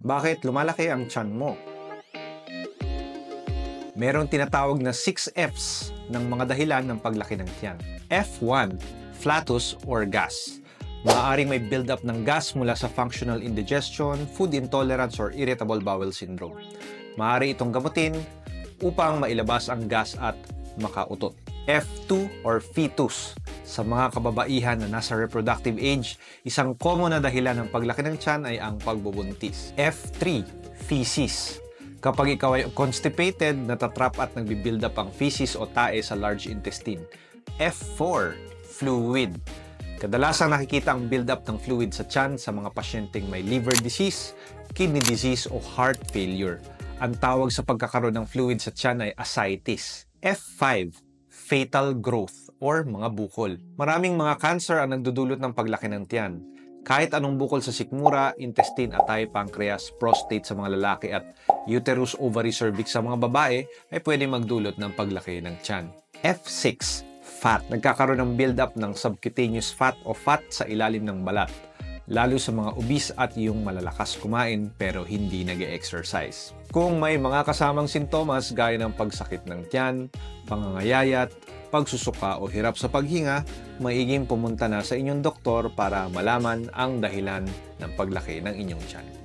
Bakit lumalaki ang tiyan mo? Merong tinatawag na 6 Fs ng mga dahilan ng paglaki ng tiyan. F1, flatus or gas. Maaaring may build-up ng gas mula sa functional indigestion, food intolerance, or irritable bowel syndrome. Maaari itong gamutin upang mailabas ang gas at makautot. F2 or fetus. Sa mga kababaihan na nasa reproductive age, isang common na dahilan ng paglaki ng tiyan ay ang pagbubuntis. F3, feces. Kapag ikaw ay constipated, natatrap at nagbibuild up ang feces o tae sa large intestine. F4, fluid. Kadalasang nakikita ang build-up ng fluid sa tiyan sa mga pasyenteng may liver disease, kidney disease o heart failure. Ang tawag sa pagkakaroon ng fluid sa tiyan ay ascites. F5, fatal growth or mga bukol. Maraming mga cancer ang nagdudulot ng paglaki ng tiyan. Kahit anong bukol sa sikmura, intestine, atay, pancreas, prostate sa mga lalaki at uterus, ovary, cervix sa mga babae ay pwede magdulot ng paglaki ng tiyan. F6, fat. Nagkakaroon ng build-up ng subcutaneous fat o fat sa ilalim ng balat, lalo sa mga obese at yung malalakas kumain pero hindi nag-exercise. Kung may mga kasamang sintomas gaya ng pagsakit ng tiyan, pangangayayat, pagsusuka o hirap sa paghinga, maiging pumunta na sa inyong doktor para malaman ang dahilan ng paglaki ng inyong tiyan.